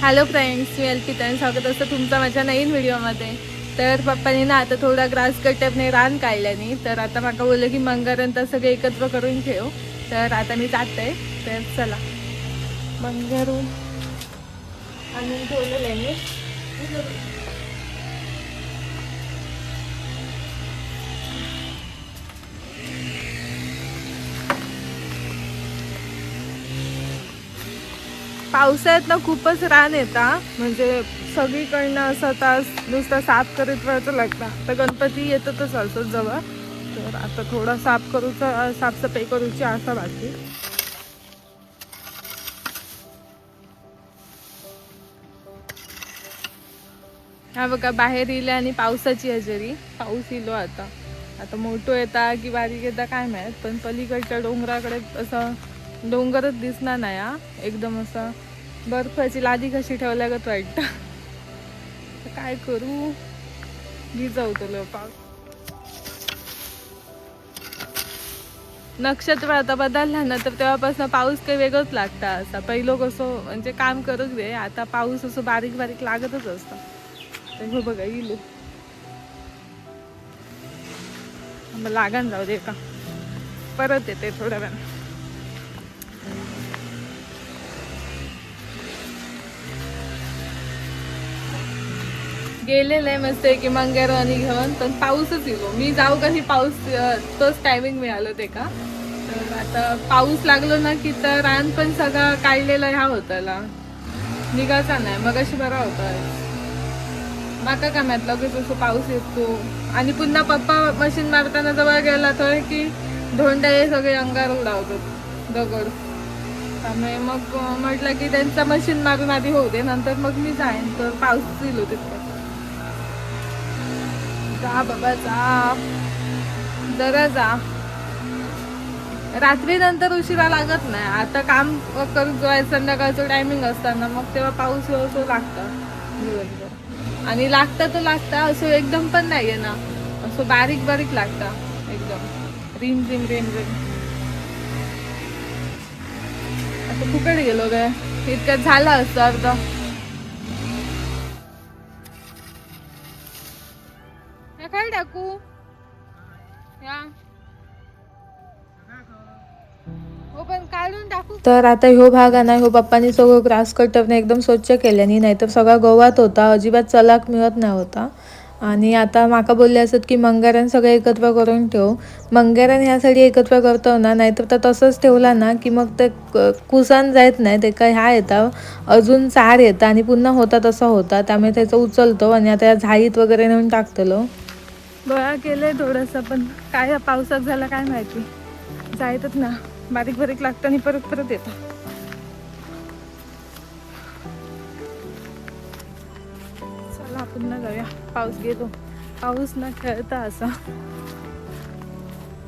Hello friends, मी अल्पिता स्वागत असतं तुमचं माझ्या नवीन व्हिडिओमध्ये. तर पप्पानी ना आता थोडा ग्रास कटपने रान काढल्यानी, तर आता माका बोललं की मंगारांत सगळे एकत्र करून ठेव. तर आता मी जाते. तर चला मंगारून आणून ठेवलेलं आहे मी. पावसाळ्यात ना खूपच रान येतात, म्हणजे सगळीकडनं असं तास नुसतं साफ करीत राहायचं लागतं. तर गणपती येतातच असं जवळ, तर आता थोडा साफसफाई करूची असा बाकी. हा बघा बाहेर इले आणि पावसाची हजेरी. पाऊस इलो आता. आता मोठं येता की बारीक येता काय माहीत, पण पलीकडच्या डोंगराकडे असं डोंगरच दिसणार नाही हा. एकदम असं बर्फाची लादी कशी ठेवल्यागत वाटतं. काय करू, भिजवतो पाऊस. नक्षत्र आता बदलला ना, तर तेव्हापासून पाऊस काही वेगळंच लागतं. असा पहिलं कसं म्हणजे काम करत दे, आता पाऊस असं बारीक बारीक लागतच असतं. तर हो बघा इलो लागान जाऊ दे का, परत येते थोड्या वेळ. गेलेलं आहे मस्त की मंगेर आणि घेऊन, पण पाऊसच येतो. मी जाऊ कधी पाऊस तोच टायमिंग मिळालं ते का. तर आता पाऊस लागलो ना की तर रान पण सगळं काढलेला ह्या होताला निघायचा नाही. मग अशी बरा होता माका का माहित लगेच असं पाऊस येतो. आणि पुन्हा पप्पा मशीन मारताना जवळ गेला तर की धोंडे हे सगळे अंगार उडावतात दगड. त्यामुळे मग म्हटलं की त्यांचा मशीन मारून आधी होऊ दे, नंतर मग मी जाईन. तर पाऊस येईल तिथं. जा बाबा जा, जरा जा. रात्री नंतर उशिरा लागत नाही. आता काम करून जायचं संध्याकाळचं टायमिंग असताना मग तेव्हा पाऊस व्यवस्थित लागतं दिवसभर. आणि लागतं तर लागतं, असं एकदम पण नाहीये ना, असं बारीक बारीक लागतं एकदम. रिम रिम रिम रिम. आता फुकट गेलो काय, इतक्यात झालं असतं अर्धा. काय टाकू या हो, पण काढून टाकू. तर आता ह्यो भाग आहे ना, ह्यो पप्पानी सगळं ग्रास कटरने एकदम स्वच्छ केल्यानी, नाहीतर सगळा गवत होता, अजिबात चलाक मिळत नाही होता. आणि आता माका बोलले असत की मंगारान सगळं एकत्र करून ठेव. मंगारान ह्यासाठी एकत्र करतो ना, नाहीतर तर तसंच ठेवला ना की मग ते कुसान जायत नाही. ते काय ह्या येतं अजून चार येतं आणि पुन्हा होता तसा होता. त्यामुळे त्याचं उचलतो आणि आता या झाईत वगैरे नेऊन टाकतलो. गोळा केलंय थोडंसं, पण काय पावसात झाला काय माहिती, जायतच ना बारीक बारीक लागतं आणि परत परत येतं. चला पुन्हा जाऊया. पाऊस गेलो, पाऊस ना खेळता असा.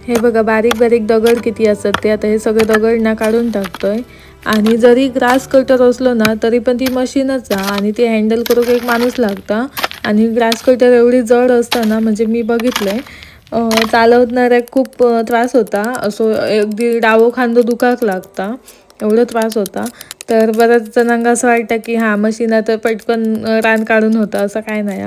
हे बघा बारीक बारीक दगड किती असतात ते. आता हे सगळे दगड ना काढून टाकतोय. आणि जरी ग्रास कटर असलो ना तरी पण ती मशीनच आहे आणि ती हँडल करूक एक माणूस लागता. आणि ग्रास कटर एवढी जड असताना, म्हणजे मी बघितलंय चालवणाऱ्या खूप त्रास होता. असं अगदी डावो खांदो दुखाक लागता, एवढं त्रास होता. तर बऱ्याच जणांना असं वाटतं की हां मशीन आता पटकन रान काढून होतं, असं काय नाही.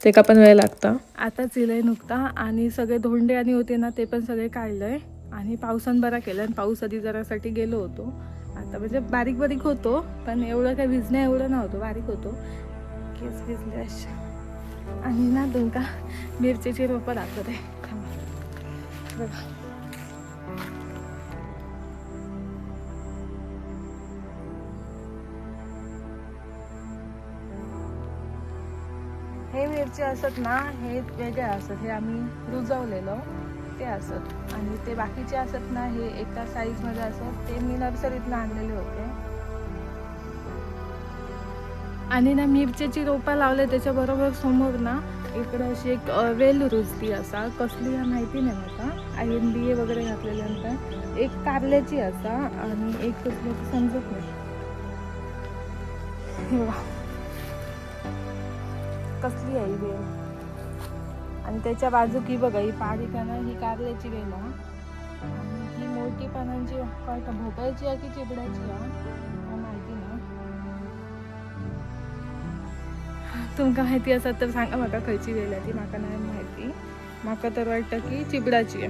ते का पण वेळ लागता. आताच इलंय नुकता आणि सगळे धोंडे आणि होते ना ते पण सगळे काढलंय. आणि पावसान बरा केलं. आणि पाऊस आधी जरासाठी गेलो होतो. आता म्हणजे बारीक बारीक होतो, पण एवढं काय भिजण्या एवढं नव्हतं, बारीक होतो. केस भिजले अशा. आणि ना दोनका मिरचीची रोपं दाखवते बघा. हे मिरची असत ना, हे वेगळे असत. हे आम्ही रुजवलेलो ते असत. आणि ते बाकीचे असत ना, हे एका साईज मध्ये असत. ते मी नर्सरीतनं आणलेले होते. आणि ना मिरच्याची रोपा लावले त्याच्याबरोबर समोर ना इकडं अशी एक वेल रुजली असा. कसली माहिती नाही मला, INDA वगैरे घातलेल्यानंतर. एक कारल्याची असा आणि एक कसली समजत नाही. कसली आहे वेल. आणि त्याच्या बाजू की बघा ही पाडी पानं, ही कारल्याची वेल आहे. आणि ही मोठी पानांची काय भोपळ्याची आहे की चिबड्याची आहे माहिती नाही. तुमका माहिती असत तर सांगा म्हाका खयची वेल ती, म्हाका नाही माहिती. म्हाका तर वाटतं की चिबडाची आहे.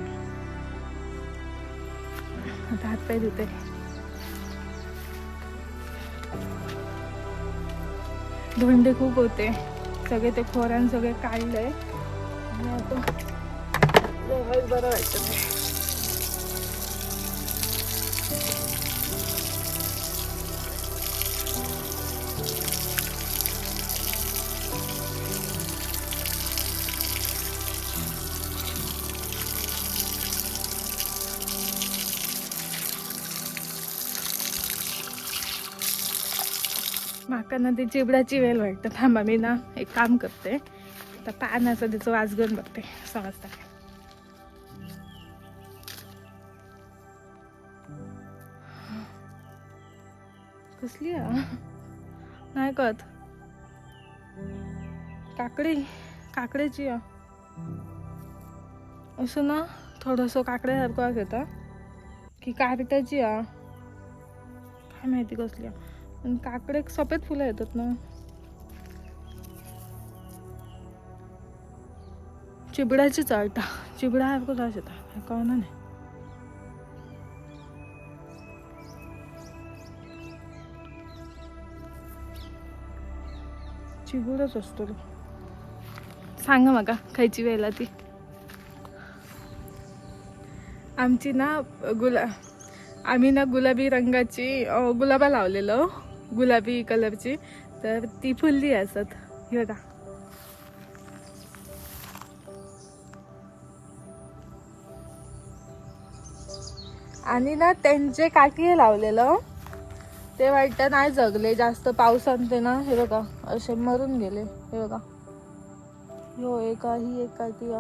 आता हातपाय धुते. धोंडे खूप होते, सगळे ते खोऱ्यान सगळे काढलंय आणि आता बरं वाटतं ते. माका ना ती चिबडाची वेल वाटतं. थांबा मी ना एक काम करते, आता पाण्याचं त्याचं वास घेऊन बघते समजता. कसली नाही कळत. काकड्याची असं ना थोडंसं काकड्यासारखं वास येतं की कारट्याची काय माहिती कसली. काकडे सफेद फुलं येतात ना. चिबडाची चालता, चिबडा सारखं जास येता कळना नाही. चिबूडच असतो. सांगा मका खायची वेळेला ती. आमची ना आम्ही ना गुलाबी रंगाची गुलाबा लावलेलं, गुलाबी कलरची, तर ती फुलली असत. हे बघा. आणि ना त्यांचे काठी लावलेलं ते वाटतं नाही जगले जास्त पावसाने ना. हे बघा असे मरून गेले. हे बघा हो ही एक काठी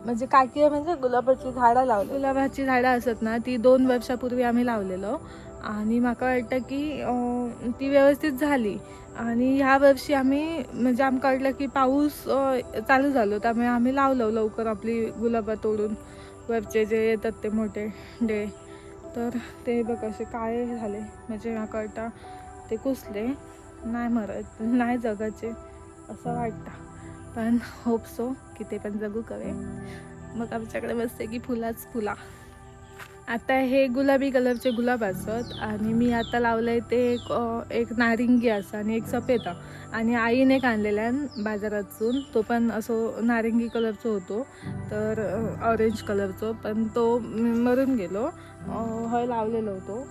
म्हणजे काठी म्हणजे गुलाबाची झाडं लावली. गुलाबाची झाडं असत ना ती 2 वर्षापूर्वी आम्ही लावलेलं आणि माका वाटतं की ती व्यवस्थित झाली. आणि ह्या वर्षी आम्ही म्हणजे आमका वाटलं की पाऊस चालू झालो त्यामुळे आम्ही लावलं लवकर आपली गुलाबा तोडून वरचे जे येतात ते मोठे डे. तर ते बघ असे काळे झाले म्हणजे माका वाटतं ते कुसले नाही मरत नाही जगाचे असं वाटतं. पण होप सो की ते पण जगू कवे. मग आमच्याकडे बसते की फुलाच फुला. आता हे गुलाबी कलरचे गुलाब असत आणि मी आता लावलंय ते एक नारिंगी असं आणि एक सफेद आणि आईने आणलेला बाजारातून. तो पण असं नारिंगी कलरचं होतो तर ऑरेंज कलरचं, पण तो मरून गेलो. लावलेलो होतो,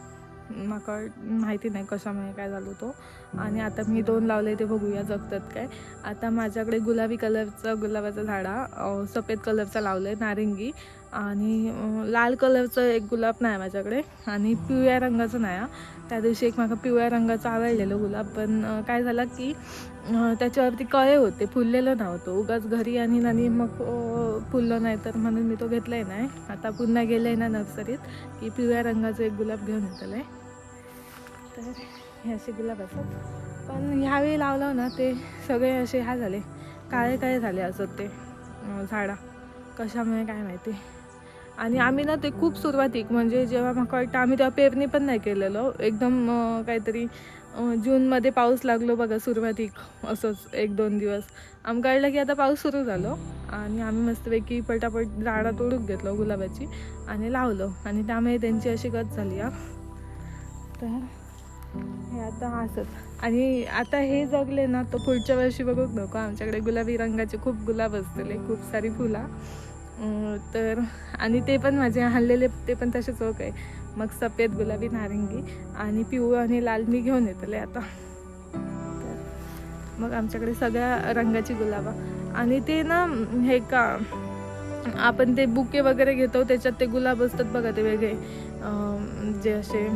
माका माहिती नाही कशामुळे काय झालं तो. आणि आता मी 2 लावले ते बघूया जगतात काय. आता माझ्याकडे गुलाबी कलरचा गुलाबाचा झाडा, सफेद कलरचा लावलं नारिंगी आणि लाल कलरचं एक गुलाब नाही माझ्याकडे आणि पिवळ्या रंगाचं नाही. त्या दिवशी एक मला पिवळ्या रंगाचं आवडलेलं गुलाब, पण काय झालं की त्याच्यावरती कळे होते, फुललेलं नव्हतं. उगाच घरी आणि मग फुललं नाही तर म्हणून मी तो घेतलाय नाही. आता पुन्हा गेलंय ना नर्सरीत की पिवळ्या रंगाचं एक गुलाब घेऊन येतलं आहे. तर हे असे गुलाब असतात, पण ह्यावेळी लावलं ना ते सगळे असे झाले काळे झाले असत ते झाडा कशामुळे काय माहिती. आणि आम्ही ना ते खूप सुरुवातीक म्हणजे जेव्हा मला वाटतं आम्ही तेव्हा पेरणी पण नाही केलेलं, एकदम काहीतरी जूनमध्ये पाऊस लागलो बघा सुरुवातीक असंच 1-2 दिवस आमका कळलं की आता पाऊस सुरू झालो आणि आम्ही मस्तपैकी पटापट झाडं तोडून घेतलं गुलाबाची आणि लावलं आणि त्यामुळे त्यांची अशी गत झाली. तर हे आता असत आणि आता हे जगले ना तर पुढच्या वर्षी बघू नको आमच्याकडे गुलाबी रंगाचे खूप गुलाब असतले, खूप सारी फुला. तर आणि ते पण माझे हल्लेले ते पण तसेच ओक आहे. मग सफेद गुलाबी नारिंगी आणि पिवळं आणि लाल मी घेऊन येतले आता. तर मग आमच्याकडे सगळ्या रंगाची गुलाबा आणि ते ना हे का आपण ते बुके वगैरे घेतो त्याच्यात ते गुलाब असतात बघा ते वेगळे जे असे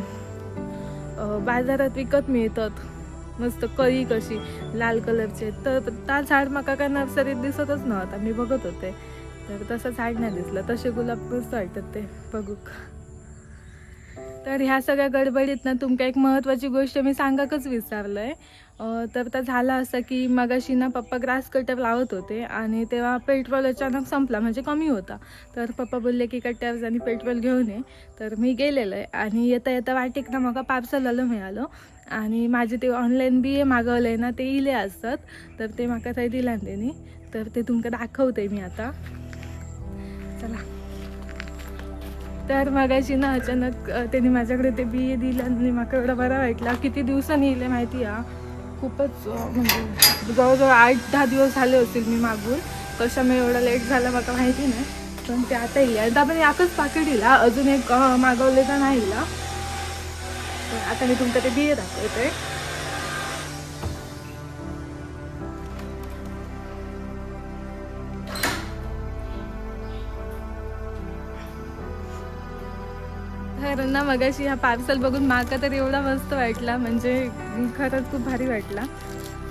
बाजारात विकत मिळतात मस्त कळी कशी लाल कलरचे. तर त्या झाड माका काय नर्सरीत दिसतच नव्हता, मी बघत होते तर तसं झाड नाही दिसलं. तसे गुलाब मस्त वाटतात ते बघूक. तर ह्या सगळ्या गडबडीत ना तुमका एक महत्त्वाची गोष्ट मी सांगाकच विसरलं आहे. तर त्या झाला असं की मगाशी ना पप्पा ग्रास कटर लावत होते आणि तेव्हा पेट्रोल अचानक संपला, म्हणजे कमी होता. तर पप्पा बोलले की कट्ट्यावर आणि पेट्रोल घेऊन ये. तर मी गेलेलं आहे आणि येता येता वाटेक ना मग पार्सल आलं मिळालं आणि माझे ते ऑनलाईन बी मागवलं आहे ना, ते इले असतात. तर ते म्हाका थंय दिला त्यांनी, तर ते तुमका दाखवते मी आता. चला. तर मगाशी ना अचानक त्यांनी माझ्याकडे ते बी दिलं आणि मला एवढा बरा वाटला. किती दिवसांनी इले माहिती आहे, खूपच म्हणजे जवळजवळ 8-10 दिवस झाले असतील मी मागून. कशामुळे एवढा लेट झाला मला माहिती नाही, पण ते आता येईल. आता आपण एकच पाकिट दिला, अजून एक मागवले तर नाही इला. तर आता मी तुमचं ते बिये दाखवते. तर ना मगाशी हा पार्सल बघून माका तर एवढा मस्त वाटला, म्हणजे खरंच खूप भारी वाटला.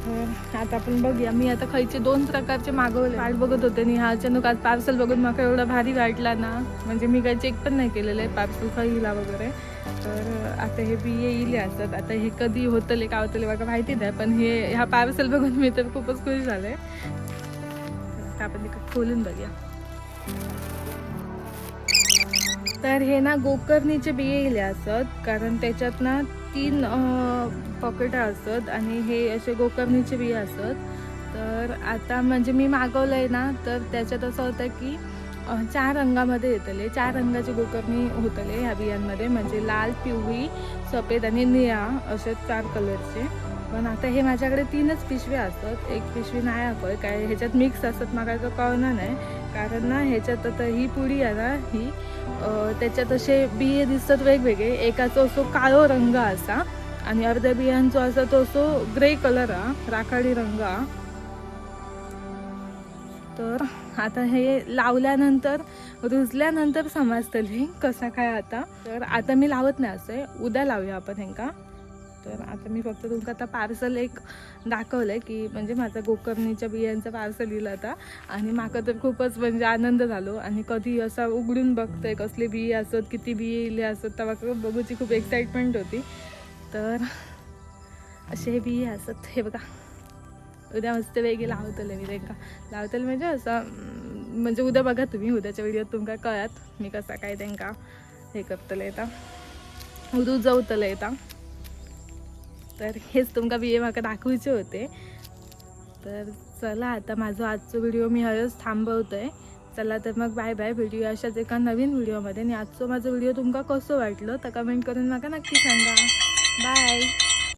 तर आता आपण बघूया. मी आता खायचे 2 प्रकारचे मागवले, वाट बघत होते आणि हा अचानक आज पार्सल बघून माका एवढा भारी वाटला ना, म्हणजे मी काही चेक पण नाही केलेलं आहे पार्सल खाईला वगैरे. तर आता हे बी येईल असतात. आता हे कधी होतले का होतले बघा माहिती नाही, पण ह्या पार्सल बघून मी तर खूपच खुश झाले. आता आपण ते खोलून बघूया. तर हे ना गोकर्णीचे बिये येले असत, कारण त्याच्यात ना 3 पॉकेटं असत आणि हे असे गोकर्णीचे बिये असत. तर आता म्हणजे मी मागवलं आहे ना, तर त्याच्यात असं होतं की 4 रंगामध्ये येतले, 4 रंगाचे गोकर्णी होतले ह्या बियांमध्ये, म्हणजे लाल, पिवळी, सफेद आणि निळा असे 4 कलरचे. पण आता हे माझ्याकडे 3च पिशव्या असतात, एक पिशवी नाही आपण काय ह्याच्यात मिक्स असतात, मला काय कळणार नाही. कारण ना ह्याच्यात आता ही पुडी आहे ना, ही त्याच्यात असे बिये दिसतात वेगवेगळे. एकाचा असो काळो रंग असा आणि अर्ध्या बियांचो असा तो असो ग्रे कलर हा, राखाडी रंग हा. तर आता हे लावल्यानंतर रुजल्यानंतर समजतले कसा काय आता. तर आता मी लावत नाही, असं आहे उद्या लावूया आपण ह्यांका. तर आता मी फक्त तुमका आता पार्सल एक दाखवलं आहे की म्हणजे माझा गोकर्णीच्या बियांचा पार्सल दिला होता आणि माका तर खूपच म्हणजे आनंद झालो. आणि कधी असा उघडून बघतोय कसले बिये असत, किती बिये इले असत, तेव्हा बघूची खूप एक्साइटमेंट होती. तर असे हे बिये असत, हे बघा. उद्या मस्त वेगळी लावतले मी त्यांना. लावतले म्हणजे असं म्हणजे उद्या बघा तुम्ही, उद्याच्या व्हिडिओत तुमका कळत मी कसा काय त्यांना हे करतले येतात, रुजवतले येतात. तर हेच तुमका बिये म्हाका दाखवायचे होते. तर चला आता माझं आजचं व्हिडिओ मी हळूच थांबवतोय. चला तर मग बाय बाय. व्हिडिओ अशाच एका नवीन व्हिडिओमध्ये. आणि आजचं माझं व्हिडिओ तुमका कसं वाटलं तर कमेंट करून मला नक्की सांगा. बाय.